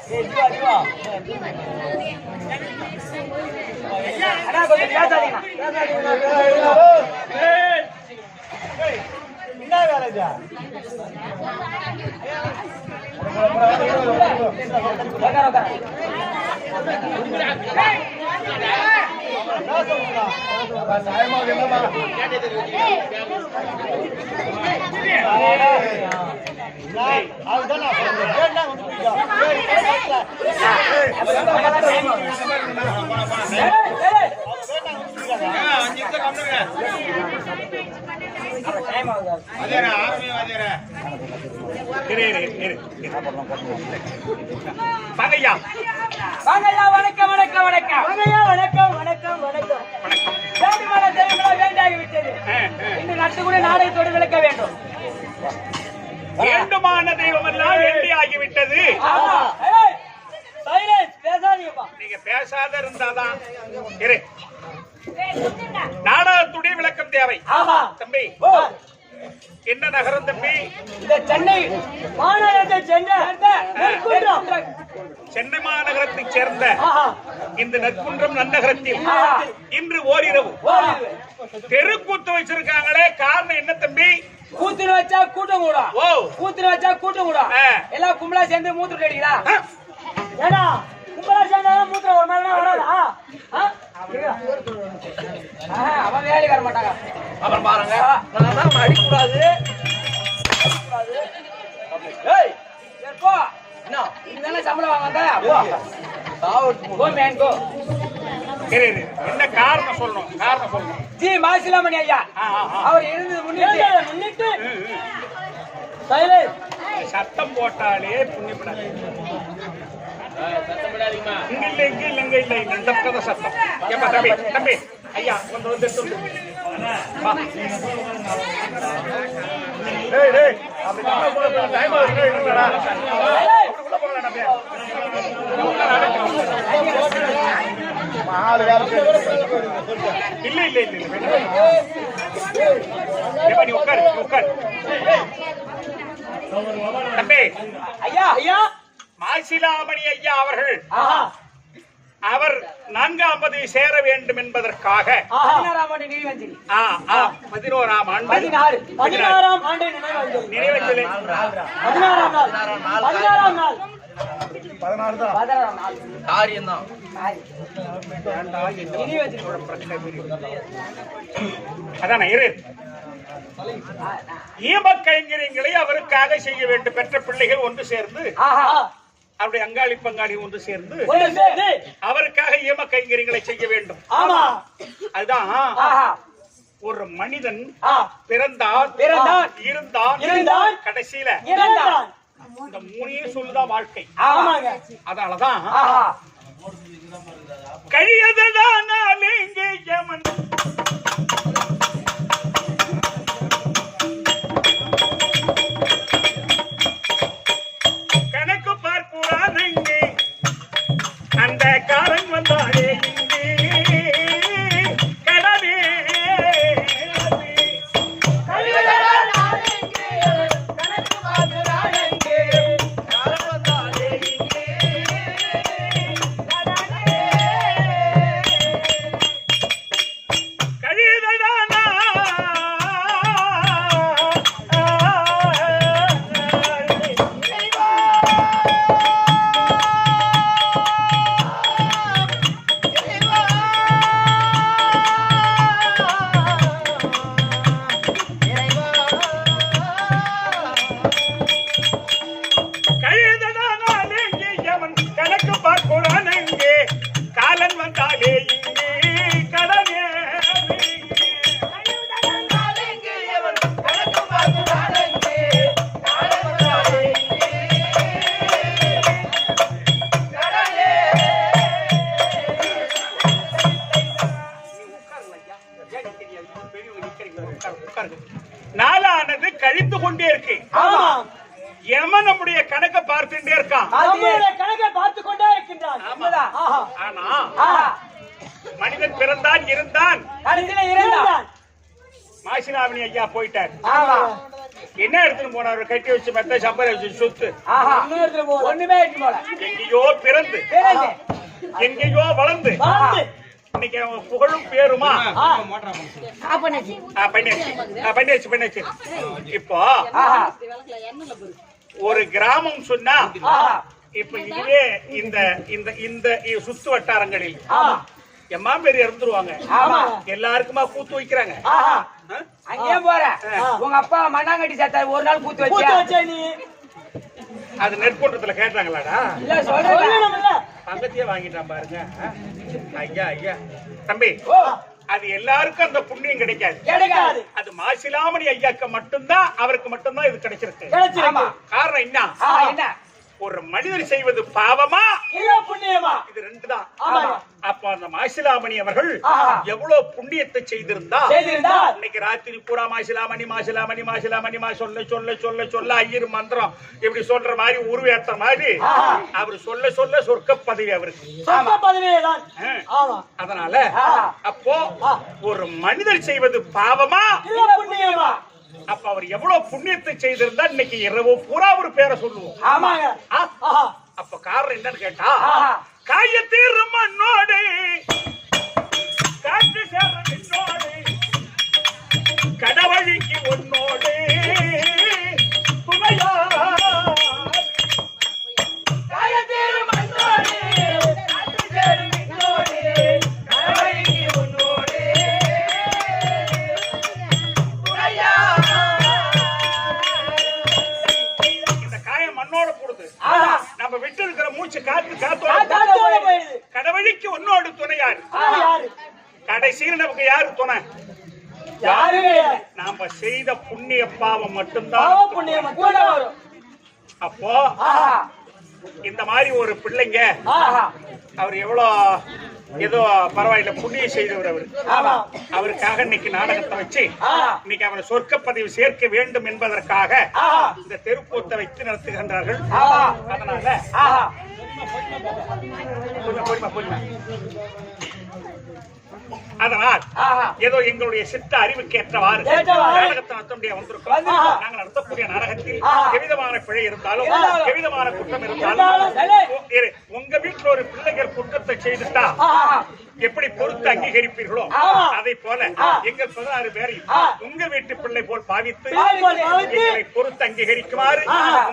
வணக்கம் வணக்கம் வணக்கம் வணக்கம் வணக்கம் வணக்கம் வேண்டாகிவிட்டது. இந்த நட்டுக்குள்ள நாடகத்தோடு விளக்க வேண்டும். வேண்டுமான தெய்வம் எல்லாம் வேண்டியாகிவிட்டது. நீங்க பேசாத இருந்தாதான் நாடகத்துடைய விளக்கம் தேவை. தம்பி என்ன நகரம் தம்பி? சென்னை மாநகரத்தை சென்னை மாநகரத்தைச் சேர்ந்த இந்த நற்குன்றம் நன்னகரத்தில் இன்று ஓரிரவு தெருக்கூத்து வச்சிருக்காங்களே, காரணம் என்ன தம்பி? கூத்துல வச்சா கூட்டம் கூட, கூத்துல வச்சா கூட்டம் கூட, எல்லாம் கும்பலா சேர்ந்து மூத்திரம் அடிக்கிறா. ஏடா கும்பலா சேர்ந்தாலும் மூத்திரம் ஒரு மாதிரி வராதா? அவன் வேலைக்கு வர மாட்டாங்க. அப்புறம் பாருங்க, அடிக்கூடாது. சம்பளம் வாங்க. என்ன காரணம் சொல்லணும்? காரணம் சொல்லணும். ஜி மாசிலாமணி ஐயா அவர் இருந்தது முன்னிட்டு சத்தம் போட்டாலே புண்ணியப்படாது. சத்தம் தம்பி தம்பி ஐயா வந்து வந்து இல்ல இல்ல இல்ல நீ உட்காரு உட்காரு தம்பி. ஐயா ஐயா மாசிலாமணி ஐயா அவர்கள் அவர் 4ஆம் பதவி சேர வேண்டும் என்பதற்காக 16ஆம் ஆண்டு நினைவஞ்சலி 16ஆம் ஆண்டு 16ஆம் ஆண்டு நினைவஞ்சலி 16ஆம் நாள் 16ஆம் நாள் காரியம் தான். அதான இரு ஈம கைங்கரியங்களை அவருக்காக செய்ய வேண்டும். பெற்ற பிள்ளைகள் ஒன்று சேர்ந்து அவருடைய அங்காளி பங்காளி ஒன்று சேர்ந்து அவருக்காக ஈம கைங்கரியங்களை செய்ய வேண்டும். அதுதான் ஒரு மனிதன் பிறந்தான் இருந்தான் கடைசியில இந்த மூணையும் சொல்லுதான் வாழ்க்கை. அதனாலதான் கழியதான் கணக்கு பார்ப்புறான் இங்கே அந்த காரன் வந்தாலே நாளானது கழித்து கொண்டே இருக்கு. யமன் நம்முடைய கணக்கை பார்த்துட்டே இருக்கான். கணக்கை பார்த்து கொண்டே இருக்கின்றான். மனிதன் பிறந்தான் இருந்தான். மாசிலாமணி ஐயா போயிட்டார். என்ன எடுத்துட்டு போனாரு? கட்டி வச்சு மெத்த சம்பளம் வச்சு சொத்து. ஒண்ணுமே எடுத்து போல. எங்கேயோ பிறந்து எங்கேயோ வளர்ந்து இன்னைக்கு அவன் புகழும் பேருமா பண்ணியாச்சு. இப்போ ஒரு கிராமம் சொன்னா இப்ப இதுவே இந்த இந்த இந்த சுத்து வட்டாரங்களில் எம்மா பேர் இறந்துருவாங்க. எல்லாருக்குமா கூத்து வைக்கிறாங்க. அங்கே போற உங்க அப்பா மண்ணாங்கட்டி சேர்த்தாரு ஒரு நாள் கூத்து வச்சா நீ அது நெற்கூட்டத்துல கேட்டாங்களாடா? இல்ல சொல்றேன் பங்கத்தையே வாங்கிட்டான் பாருங்க. ஐயா தம்பி, அது எல்லாருக்கும் அந்த புண்ணியம் கிடைக்காது. அது மாசிலாமணி ஐயாக்கு மட்டும்தான், அவருக்கு மட்டும்தான் இது கிடைச்சிருக்கு. காரணம் என்ன? ஒரு மனிதர் செய்வது பாவமா இல்ல புண்ணியமா? இது ரெண்டு தான். அப்ப அந்த மாசிலாமணி அவர்கள் எவ்வளவு புண்ணியத்தை செய்திருந்தா இன்னைக்கு ராத்திரி பூரா மாசிலாமணி சொல்ல சொல்ல சொல்ல சொல்ல ஐயர் மந்திரம் இப்படி சொல்ற மாதிரி உருவேற்ற மாதிரி அவர் சொல்ல சொல்ல சொர்க்க பதவி அவருக்கு. அதனால அப்போ ஒரு மனிதர் செய்வது பாவமா இல்ல புண்ணியமா? அப்ப அவர் எவ்வளவு புண்ணியத்தை செய்திருந்தா இன்னைக்கு இரவு பூரா ஒரு பேரை சொல்லுவோம். அப்ப காரணம் என்னன்னு கேட்டா, காயத்தீர் மண்ணோடு காற்று சேரனோடு கடவழிக்கு உன்னோடு துணையா காயத்தீர் மண்ணோடு காற்று சேரனோடு கடவழிக்கு உன்னோடு துணையா. இந்த காயம் மண்ணோட போடுது. நம்ம விட்டு இருக்கிற மூச்சு காத்தோட கடவழிக்கு உன்னோடு துணையாரு. கடைசியில் நமக்கு யாரு துணை? நாம செய்த புண்ணிய பாவம் மட்டும்தான். அப்போ இந்த மாதிரி ஒரு பிள்ளைங்க அவர் எவ்வளவு ஏதோ பரவாயில்ல புண்ணியம் செய்தவர் அவரு. அவருக்காக இன்னைக்கு நாடகத்தை வச்சு இன்னைக்கு அவரை சொர்க்க பதிவு சேர்க்க வேண்டும் என்பதற்காக இந்த தெருக்கூத்தை வைத்து நடத்துகின்றார்கள். அதனால அதனால் ஏதோ எங்களுடைய சித்த அறிவுக்கு ஏற்றவாறு நாடகத்தை நடத்த வந்திருக்கிறோம். நாங்கள் நடத்தக்கூடிய நாடகத்தில் எவ்விதமான பிழை இருந்தாலும் எவ்விதமான குற்றம் இருந்தாலும் உங்க வீட்டில் ஒரு பிள்ளைகள் குற்றத்தை செய்துட்டா எப்படி பொறுத்து அங்கீகரிப்பீர்களோ அதை போல எங்கள் 16 பேரை உங்க வீட்டு பிள்ளை போல் பாவித்து எங்களை பொறுத்து அங்கீகரிக்குமாறு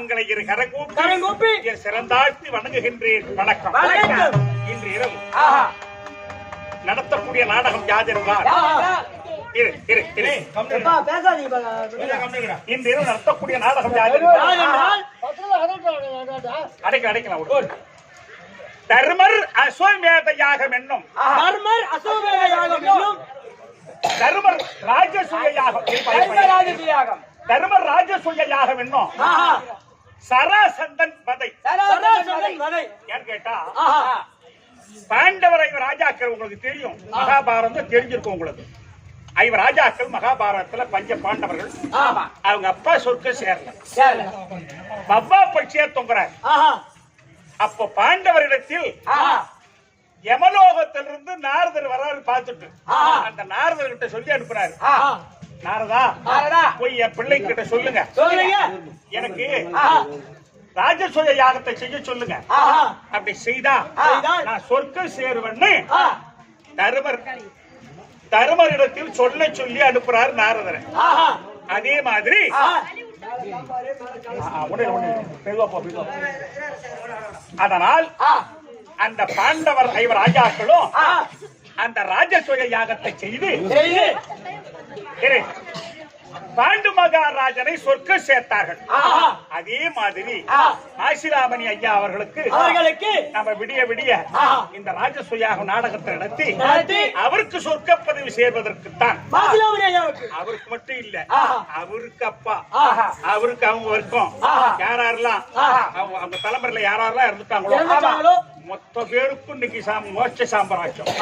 உங்களை இரு கரங்கூப்பி சிறந்தாழ்த்தி வணங்குகின்றேன். வணக்கம். இன்று இரவு நடத்தக்கூடிய நாடகம் யாதென்றால் இன்று இரவு நடத்தக்கூடிய நாடகம் யாதென்றால் அடைக்கலாம் தர்மர் அஸ்வமேத யாகம் என்னும் தர்மர் ராஜசூய யாகம் தர்மர் ராஜசூய யாகம் என்னும் சராசந்தன் வதை. ஏன்னு கேட்டா பாண்டவர் 5 ராஜாக்கள் உங்களுக்கு தெரியும். மகாபாரதம் தெரிஞ்சிருக்கும் உங்களுக்கு. 5 ராஜாக்கள் மகாபாரதத்துல பஞ்ச பாண்டவர்கள். அவங்க அப்பா சொர்க்க சேரல, பப்பா பட்சியா தொங்குறாரு. அப்ப பாண்டவரிடத்தில் யமலோகத்திலிருந்து நாரதர் வராரு பார்த்துட்டு அந்த நாரதர் கிட்ட சொல்லி அனுப்புறாரு. நாரதா போய் என் பிள்ளை கிட்ட சொல்லுங்க, எனக்கு ராஜசூய யாகத்தை செய்ய சொல்லுங்க. அப்படி செய்தா நான் சொர்க்கம் சேருவேன்னு தருமரிடத்தில் சொல்ல சொல்லி அனுப்புறாரு நாரதர். அதே மாதிரி அதனால் அந்த பாண்டவர் 5 ராஜாக்களும் அந்த ராஜசூய யாகத்தை செய்து பாண்டு மகாராஜனை சொர்க்க சேர்த்தார்கள். அதே மாதிரி மாசிலாமணி ஐயா அவர்களுக்கு நம்ம விடிய இந்த ராஜசூயாக நாடகத்தை நடத்தி அவருக்கு சொர்க்க பதவி சேர்வதற்குத்தான். அவருக்கு மட்டும் இல்ல, அவருக்கு அப்பா, அவருக்கு அவங்க வரைக்கும் யாரெல்லாம் அவங்க தலைமுறையில யாரெல்லாம் இருந்துட்டாங்களோ மொத்த பேருக்கும் இன்னைக்கு மோட்ச சாம்பராட்சம்.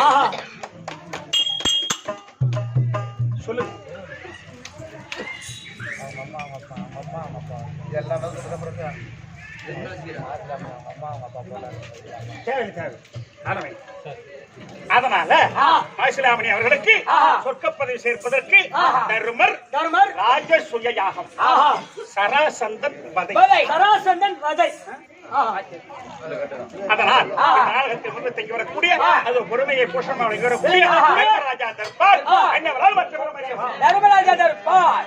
சொல்லுங்க. தேவை அதனால மாசிலாமணி அவர்களுக்கு சொர்க்க பதவி சேர்ப்பதற்கு தருமர் ராஜசூய யாகம் சராசந்தன் வதை அதனால் நாடகத்தில் வந்து தங்கி வரக்கூடிய அது பொறுமையை பூஷணமாக வரக்கூடிய ராஜா தர்பார் அன்னவரால் மற்ற தர்மராஜா தர்பார்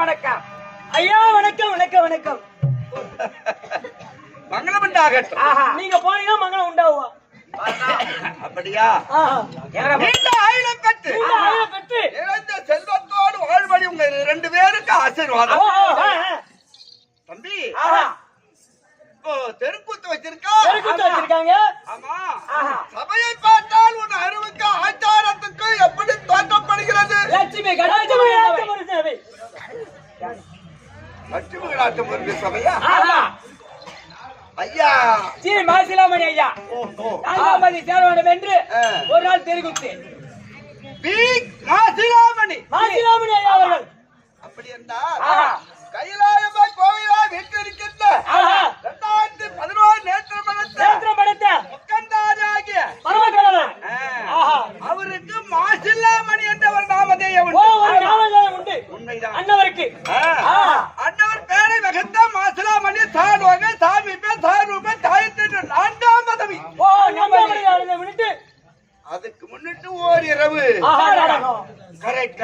வணக்கம் ஐயா, வணக்கம் வணக்கம் வணக்கம். மங்களம் உண்டாகட்டும். நீங்க போனீங்கன்னா மங்களம் உண்டாகும். அப்படியா? நீண்ட ஆயுளம் பெற்று இழந்த செல்வத்தோடு வாழ்வழி உங்க 2 பேருக்கு ஆசீர்வாதம். தம்பி, இப்போ தெருக்கூத்து வச்சிருக்காங்க. ஆமா, சபையை பார்த்தால் உன் அறிவுக்கு ஆச்சாரத்துக்கு எப்படி தோற்றப்படுகிறது? லட்சுமி கடாட்சம் லட்சுமி கடாட்சம் சபையா? ஐயா ஸ்ரீ மாசிலாமணி ஐயா நாகாபதி சேர வேண்டும் என்று ஒரு நாள் தெருகுத்து மாசிலாமணி ஐயா அவர்கள் அப்படி என்றால் கைலாயமா கோவிலா வீட்டிருக்கின்ற 2011 நேற்று படைத்த முக்கந்தாராகிய பரமக்கடவுள் அவருக்கு மாசிலாமணி என்ற ஒரு நாமதேயம் உண்டு. உண்மைதான். அன்னவருக்கு அன்னவர் பேரை வகுத்த மாசிலாமணி சார்வாக சாமிப்பே சாரூப தாயத்து 4ஆம் பதவி. அதுக்கு முன்னிட்டு ஓரிரவு கரெக்ட்.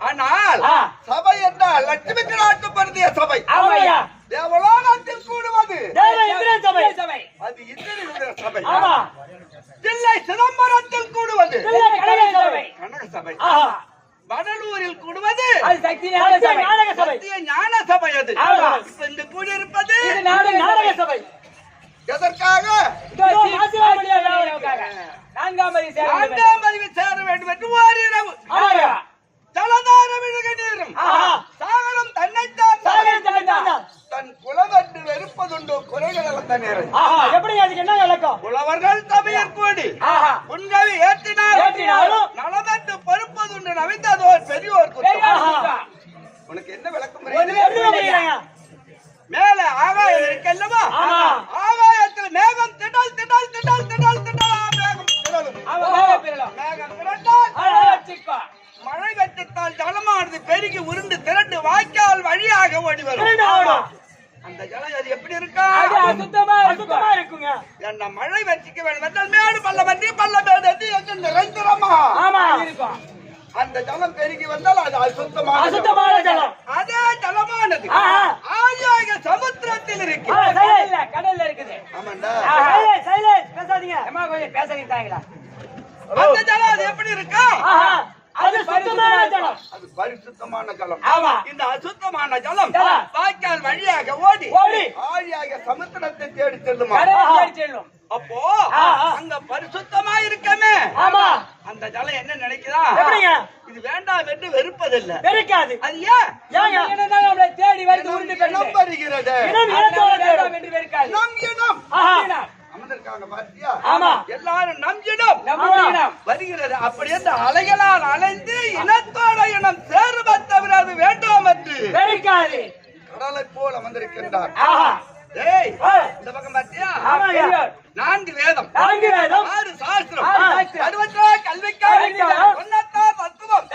ஆனால் சபை என்றால் லட்சுமி கடாட்சம் பொருந்திய சபை. தேவலோகத்தில் கூடுவது இந்திர சபை ஆமா தில்லை சிதம்பரத்தில் கூடுவது தில்லை கனக சபை கனக சபை ஆஹா வடலூரில் கூடுவது அது சக்தி நாடக சபை சத்திய ஞான சபை அது ஆமா. இப்ப இந்த கூடியிருப்பது இது நாடக சபை எதற்காக நான்காம் பதிவு சேர வேண்டும் என்று ஓரிரவு ஜலதார விழுக நீரும் சாகரம் தன்னைத்தான் தன் குலவென்று வெறுப்பதுண்டோ குறைகள் அளந்த நேரம் எப்படி அதுக்கு என்ன விளக்கம் புலவர்கள் சபையில் கூடி புன்கவி ஏற்றினாலும் நலமென்று பொறுப்பதுண்டு நவிந்ததோர் பெரியோர் குற்றம். உனக்கு என்ன விளக்கம் புரியுது? மேல ஆகாயம் இருக்கல்லவா ஆகாயத்தில் மேகம் திடல் திடல் திடல் திடல் திடலா மேகம் திரண்டால் மழை வெட்டத்தால் ஜலமானது பெருகி உருண்டு திரண்டு வாய்க்கால் வழியாக ஓடி வரும். அந்த ஜலம் அது எப்படி இருக்கா? சுத்தமா இருக்குங்க. என்ன மழை வெற்றிக்க வேண்டும் என்றால் மேடு பள்ளம் வெற்றி பள்ளம் மேடு எங்கு நிரந்தரமா இருக்கும். அந்த ஜலம் பெருகி வந்தால் அது அசுத்தமான ஜலம். அதே ஜலமானது ஆழியாக சமுத்திரத்தில் இருக்கு. கடல்ல இருக்குது. ஆமாண்டா. பேசாதீங்க. அம்மா கொஞ்சம் பேசுறீங்களா? அந்த ஜலம் அது எப்படி இருக்கா? அது சுத்தமான ஜலம். அது பரிசுத்தமான ஜலம். ஆமா. இந்த அசுத்தமான ஜலம் வாய்க்கால் வழியாக ஓடி ஆழியாக சமுத்திரத்தை தேடி செல்லுமா? செல்லும். அப்போ அங்க பரிசுத்தமா இருக்கமே. ஆமா. அந்த ஜலம் என்ன நினைக்குதா? எப்படிங்க? இது வேண்டாம் என்று வெறுப்பதில்லை. வெறுக்காது. அது ஏன்? நம்மளை தேடி வந்து உருண்டு இனம் வருகிறது. இனம் என்று வெறுக்காது. நம் இனம் அமர்ந்திருக்காங்க பாத்தியா? ஆமா. எல்லாரும் நம் இனம் வருகிறது. அப்படி என்று அலைகளால் அலைந்து இனத்தோட இனம் சேருவதை தவிர அது வேண்டாம் என்று வெறுக்காது. கடலை போல் அமர்ந்திருக்கின்றார். ஆஹா. ஏய், இந்த பக்கம் பாத்தியா? நான்கு வேதம், 6 சாஸ்திரம், 64 கல்விக்காக தத்துவம்,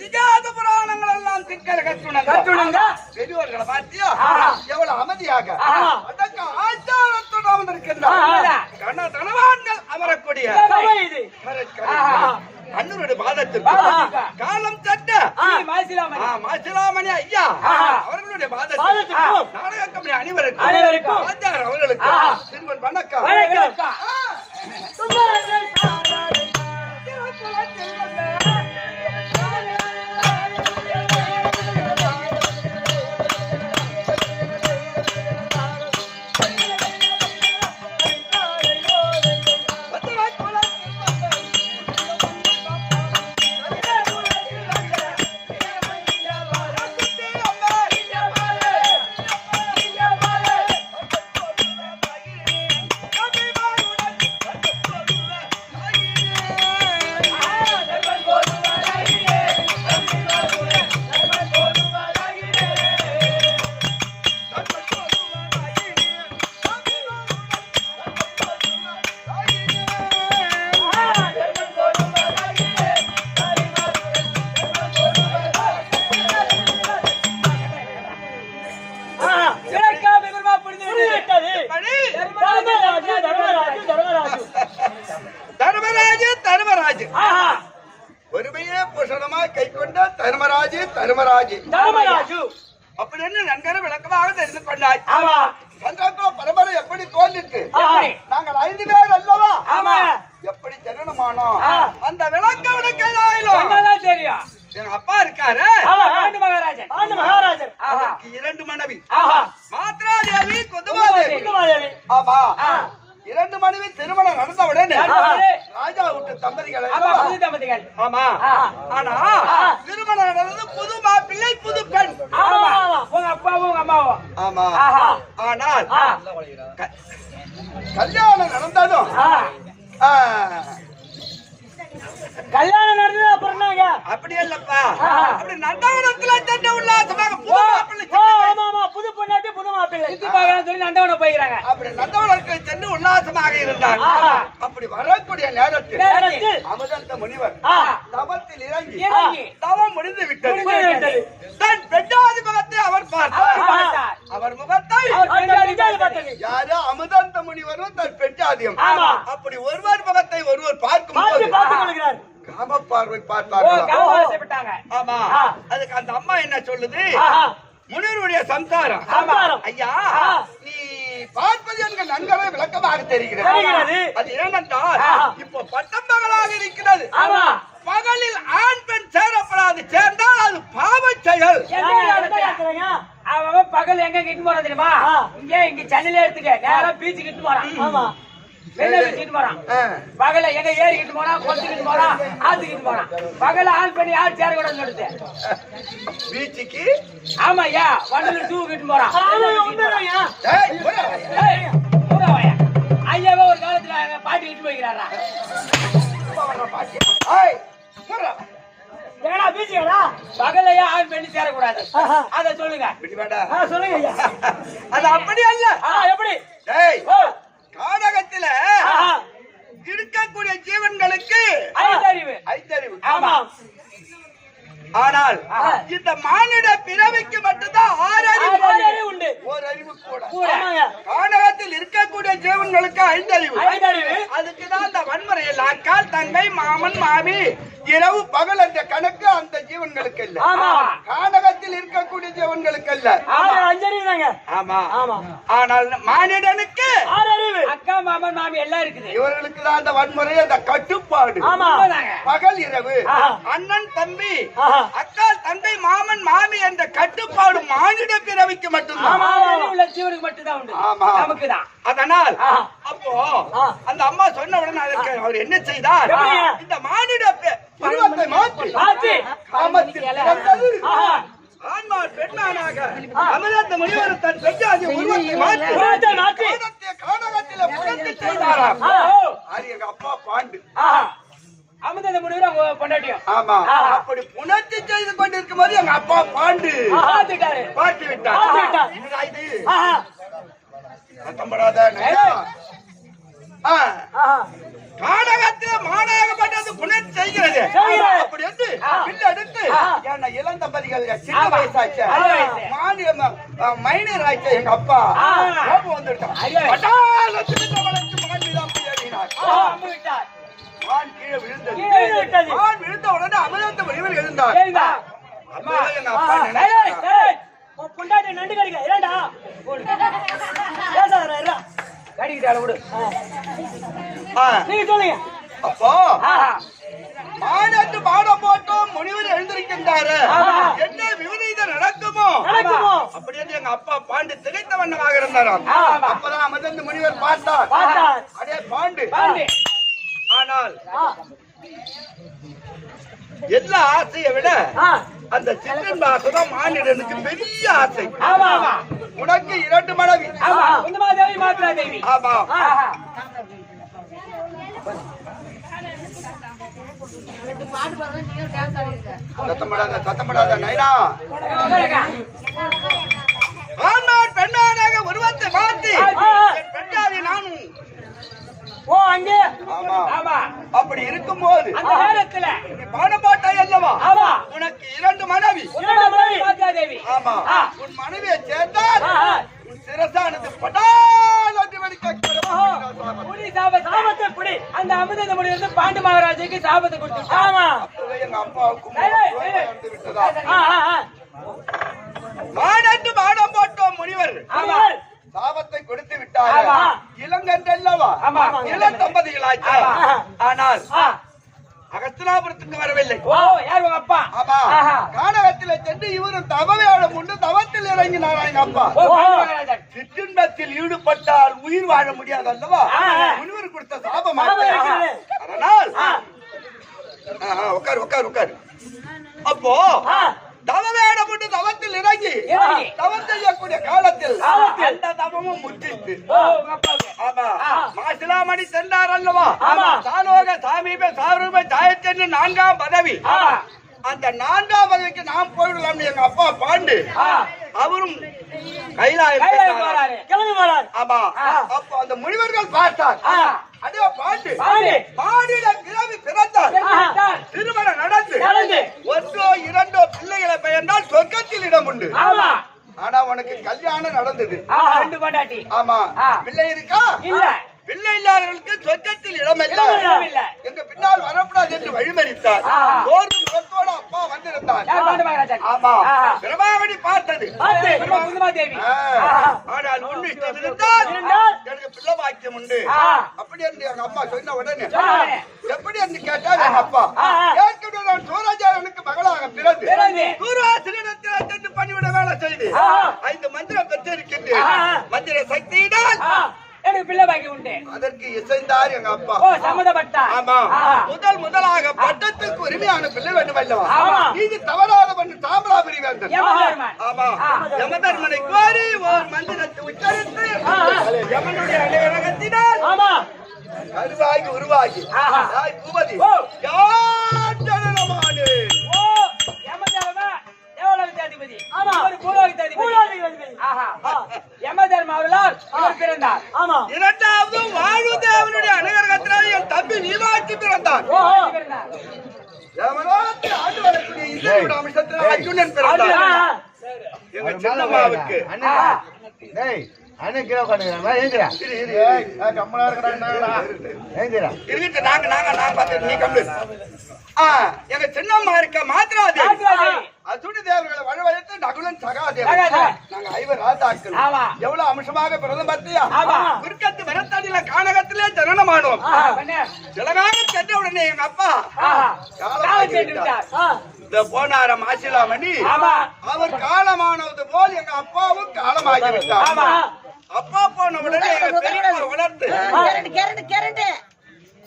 திகாத புராணங்கள் எல்லாம் திக்கர கற்றுணங்க. பெரியோர்களை பாத்தியா? எவ்வளவு அமைதியாக அடக்க ஆச்சாரத்துடன் அமர்ந்திருக்கின்றார். கனவான்கள் அமரக்கூடிய அண்ணனுடைய பாதத்திற்கு காலம் சட்ட மாசிலாமணி ஐயா அவர்களுடைய பாதத்திற்கு நாடக கம்பெனி அனைவருக்கும் ஆச்சாரம் அவர்களுக்கு திருமண் வணக்கம். ஒருமையே பூஷணமா கை கொண்ட தர்மராஜு அப்படின்னு நன்கர விளக்கமாக தெரிந்து கொண்டாய். பரம்பரை எப்படி தோன்றிட்டு நாங்கள் 5 பேர் அல்லவா? எப்படி ஜனனமானோம் அந்த விளக்க விளக்கம் தெரியும். எங்க அப்பா இருக்காரு மகாராஜன், 2 மனைவி, மாத்ராதேவி, குந்துமாதேவி. ஆமா, 2 மனைவி திருமணம் நடந்தவுடன் ராஜா விட்டு தம்பதிகள். ஆமா, ஆனா திருமணம் நடந்தது புது மாப்பிள்ளை புது பெண். உங்க அப்பாவும் உங்க அம்மாவும். ஆமா, ஆனால் கல்யாணம் நடந்ததும் கல்யாணம் நடந்தது அப்புறம் அப்படி இல்லப்பா, அப்படி நந்தவனத்துல தண்ட உல்லாசமாக புது பொண்ணாட்டி புது மாப்பிள்ளை சொல்லி நந்தவனம் போய்கிறாங்க. அப்படி நந்தவனத்தில் சென்று உல்லாசமாக இருந்தார். அப்படி வரக்கூடிய நேரத்தில் அமுதந்த முனிவர் தவத்தில் இறங்கி தவம் முடிந்து விட்டது. தன் பெண்ணாதி முகத்தை அவர் பார்த்தார். அவர் முகத்தை யாரோ அமுதந்த முனிவரும் தன் பெண்ணாதியும் அப்படி ஒருவர் முகத்தை ஒருவர் பார்க்கும் காம பார்வை பார்த்தாங்க. ஆமா, அதுக்கு அந்த அம்மா என்ன சொல்லுது? முனிவருடைய சம்சாரம் ஐயா, நீ பார்ப்பது இப்போது எனக்கு நன்கவே விளக்கமாக தெரிகிறது. அது ஏனென்றால் இப்போ பட்டம் பகலாக இருக்கிறது. பகலில் ஆண் பெண் சேரப்படாது, சேர்ந்தால் அது பாவ செயல். அவன் பகல் எங்க கிட்டு போறான் தெரியுமா? இங்க சென்னையில எடுத்துக்க நேரா பீச்சு கிட்டு போறான். பகல எங்க ஏறிக்கிட்டு போனா, கொத்துக்கிட்டு போனா, ஆத்துக்கிட்டு போறான். பகல ஆண் பண்ணி யார் சேர கூட சொல்லுது பீச்சுக்கு. ஆமா ஐயா, வண்டியில டூ கிட்டு போறான். ஐயாவே ஒரு காலத்துல பாட்டி கிட்டு போய்க்கிறாரா? பகலையா ஆண் பண்ணி சேரக்கூடாது, அத சொல்லுங்க. சொல்லுங்க ஐயா. அது அப்படி அல்ல. எப்படி? காடகத்தில இருக்கக்கூடிய ஜீவன்களுக்கு ஐந்தறிவு. ஆமா. ஆனால் இந்த மானிட பிறவிக்கு மட்டும்தான் 6 அறிவு உண்டு. ஒரு அறிவு கூட. காடகத்தில் இருக்கக்கூடிய ஜீவன்களுக்கு 5 அறிவு. அதுக்குதான் அந்த வன்முறையில் அக்கால், தங்கை, மாமன், மாமி, இரவு பகல் என்ற கணக்கு அந்த ஜீவன்களுக்கு இல்ல. காடகத்தில் இருக்கக்கூடிய ஜீவன்களுக்கு அல்ல. 5 அறிவு தாங்க. ஆமா. ஆனால் மானிடனுக்கு 6 அறிவு. அக்கா, மாமன், மாமி எல்லாம் இருக்குது. இவர்களுக்கு தான் அந்த வன்முறை, அந்த கட்டுப்பாடு. பகல் இரவு, அண்ணன் தம்பி, அக்கால், தந்தை, மாமன், மாமி என்ற கட்டுப்பாடு மானிட பிறவிக்கு மட்டும்தான். அதனால் அப்போ அந்த அம்மா சொன்ன உடனே அதற்கு அவர் என்ன செய்தார்? இந்த மானிட பருவத்தை மாற்றி காமத்தில் பிறந்தது ஆண்மான் பெண்ணானாக அமிர்த முனிவர் தன் பெற்றாதி உருவத்தை மாற்றி கானகத்திலே புரட்சி செய்தாராம். அது எங்க அப்பா பாண்டு. அமிர்த முனிவர் பொண்டாட்டியும். ஆமா. அப்படி புணர்ச்சி செய்து கொண்டிருக்கும் போது எங்க அப்பா பாண்டு பாட்டு விட்டார். காடகத்தில் மாநாயகப்பட்டது புணர்ச்சி செய்கிறது. அப்படி என்று பின்னெடுத்து இளம் தம்பதிகள் சின்ன வயசாச்ச மைனர் ஆச்ச எங்க அப்பா கோபம் வந்துட்டான். மான் கீழே விழுந்தது. மான் விழுந்த உடனே அமிர்த முனிவர் எழுந்தார். எங்க அப்பா பொண்டாட்டி நண்டு கடிக்க இரண்டா கடிக்கிட்டால விடு. நீங்க சொல்லுங்க. அப்போ மானத்து பாடம் போட்டோம் முனிவர் எழுந்திருக்கின்றாரு. என்ன விபரீதம் நடக்குமோ அப்படி என்று எங்க அப்பா பாண்டு திகைத்த வண்ணமாக இருந்தாராம். அப்பதான் அமிர்த முனிவர் பார்த்தார். அடே பாண்டு. ஆனால் எல்லா ஆசையை விட அந்த சிற்றன் பாசம் மானிடனுக்கு பெரிய ஆசை. உனக்கு 2 மனைவி. ஆமா. சத்தப்படாத நைனா. ஆண்மான் பெண்ணானாக உருவத்தை மாற்றி பெண்ணாதி நானும். அங்கே அப்படி இருக்கும் போது பாடப்பாட்டாய் அல்லவா உனக்கு 2 மனைவி. ஆமா. உன் மனைவியை சேர்ந்தால் உன் சிரசானது அந்த அமிர்த முனிவர் பாண்டு மகாராஜுக்கு சாபத்தை கொடுத்து எங்க அப்பாவுக்கு மானட்டு பாடம் போட்டோம் முனிவர் சாபத்தை கொடுத்து விட்டார். இளங்கன்றல்லவா இளம் தம்பதிகளாச்சு. ஆனால் அகஸ்தினாபுரத்துக்கு வரவில்லை. அப்பா கானகத்தில் சென்று இவரும் தவவேடம் உண்டு தவத்தில் இறங்கினார். எங்க அப்பா சிற்றின்பத்தில் ஈடுபட்டால் உயிர் வாழ முடியாது அல்லவா? முனிவர் கொடுத்த சாபம். அதனால் உட்கார் உட்கார் உட்கார். அப்போ தவவேடம் உண்டு தவத்தில் இறங்கி தவம் செய்யக்கூடிய காலத்தில் எந்த தவமும் முற்றிட்டு மாசிலாமணி சென்றார் அல்லவா? சாலோக சாமீப சாரூப ஜாயத்தென்று 4ஆம் பதவி. அந்த 4ஆம் பதவிக்கு நாம் போயிடலாம். எங்க அப்பா பாண்டு அவரும் கைலாயம். ஆமா. அப்ப அந்த முனிவர்கள் பார்த்தார். அதே பாண்டு மானிட பிறவி பிறந்தார். திருமணம் நடந்து 1 2 பிள்ளைகளை பெயர்ந்தால் சொர்க்கத்தில் இடம் உண்டு. ஆனா உனக்கு கல்யாணம் நடந்தது. 2 பொண்டாட்டி. ஆமா. பிள்ளை இருக்கா? இல்ல. பிள்ளை இல்லாதவர்களுக்கு சொர்க்கத்தில் இடமில்லை. இடமில்லை. எங்க பின்னால் வரக்கூடாது என்று வழிமறித்தார். சோர்வு முகத்தோடு அப்பா வந்திருந்தார். யார் பாண்டு மகாராஜா? ஆமா, பிரபாவதி பார்த்தது. குங்குமாதேவி. ஆனால் ஒண்ணு இஷ்டம் இருந்தால் எனக்கு பிள்ளை பாக்கியம் உண்டு அப்படி என்று எங்க அம்மா சொன்ன உடனே எப்படி என்று கேட்டார் எங்க அப்பா. ஏற்கனவே நான் சூராஜாரனுக்கு மகளாக பிறந்து சூராசிரியத்தில் சென்று பணிவிட வேலை செய்து 5 மந்திரம் பெற்றிருக்கின்றேன். மந்திர சக்தியினால் எனக்கு பிள்ளை பாக்கி உண்டு. அதற்கு இசைந்தார் எங்க அப்பா. ஓ, சம்மதப்பட்டார். ஆமா, முதலாக பட்டத்துக்கு உரிமையான பிள்ளை வேண்டும் அல்லவா? ஆமா. இது தவறாத பண்ணு தாமராபுரி வேண்டும். யமதர்மன். ஆமா, யமதர்மனை கோரி ஒரு மந்திரத்தை உச்சரித்து யமனுடைய அனுகிரகத்தினால் ஆமா கருவாகி உருவாகி யாய் பூபதி யார் ஜனனமானே. ஓ, யமதர்மன் தேவலோகாதிபதி. ஆமா, ஒரு பூலோகாதிபதி. ஆஹா, யமதர்மன் அவர்களால் இவர் பிறந்தார். ஆமா, இரண்டாவது வாழு தேவனுடைய அனுகிரகத்தினால் என் தம்பி நீவாட்டி பிறந்தான். ஓ, பிறந்தார். யமலோகத்தை ஆண்டு வரக்கூடிய இந்திரனுடைய அம்சத்தில் அர்ஜுனன் பிறந்தான். எங்க சின்னம்மாவுக்கு எங்க சின்னம்மா இருக்க மாத்திராதே அசுடி தேவர்களை வழிவழைத்து நகுலன் சகாதேவன் நாங்க 5 ராஜாக்கள் எவ்வளவு அம்சமாக பிறந்தோம் பார்த்தியா? குறுக்கத்து வரத்தடியில கானகத்திலே ஜனனமானோம். சிலகாக சென்ற உடனே எங்க அப்பா இந்த போனார மாசிலாமணி அவர் காலமானது போல் எங்க அப்பாவும் காலமாகிவிட்டார். அப்பா போன உடனே எங்க பெரியப்பா வளர்த்து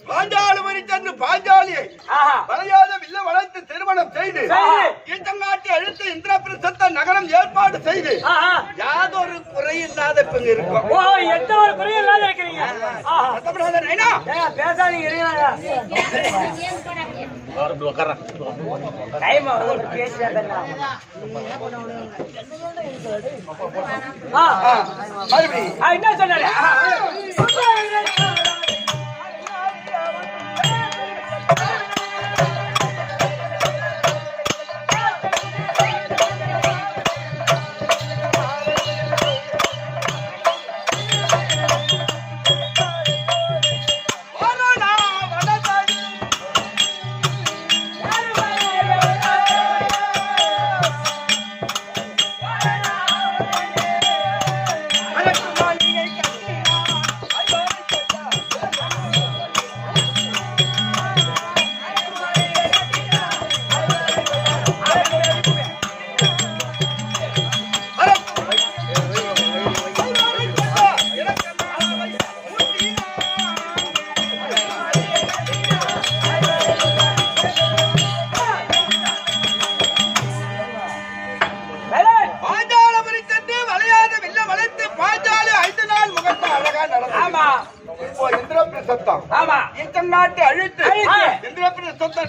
பாஞ்சாலி சென்று பாஞ்சாலியை வளையாத வில்ல வளைத்து திருமணம் செய்து ஈட்டங்காட்டி அழுத்த இந்திரபிரசத்த நகரம் ஏற்பாடு செய்து யாதொரு குறையில்லாத பெண் இருக்கும். எந்த ஒரு குறையும் இல்லாத இருக்கிறீங்க. பேசாதீங்க. என்ன சொன்னாரு?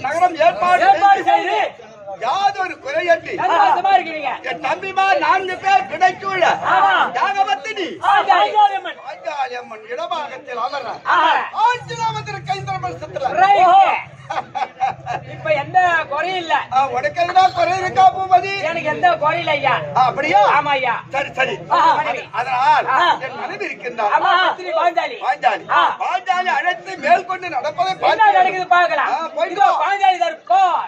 நகரம் ஏற்பாடு செய்து யாதொரு குறையற்றி என் தம்பிமார் 4 பேர் கிடைக்குள்ள யாகவத்தினி பாஞ்சாலியம்மன் இடபாகத்தில் அமர்றார். ஆட்சிராமத்திற்கு இப்ப எந்த குறையும் இல்ல. உனக்கு எதுனா குறை இருக்கா பூபதி? எனக்கு எந்த குறையும் இல்ல ஐயா. அப்படியா? ஆமா ஐயா. சரி சரி. அதனால் என் மனைவி இருக்கின்றார் பாஞ்சாலி. பாஞ்சாலி அழைத்து மேல் கொண்டு நடப்பதை நடக்குது பார்க்கலாம். பாஞ்சாலி தற்போம்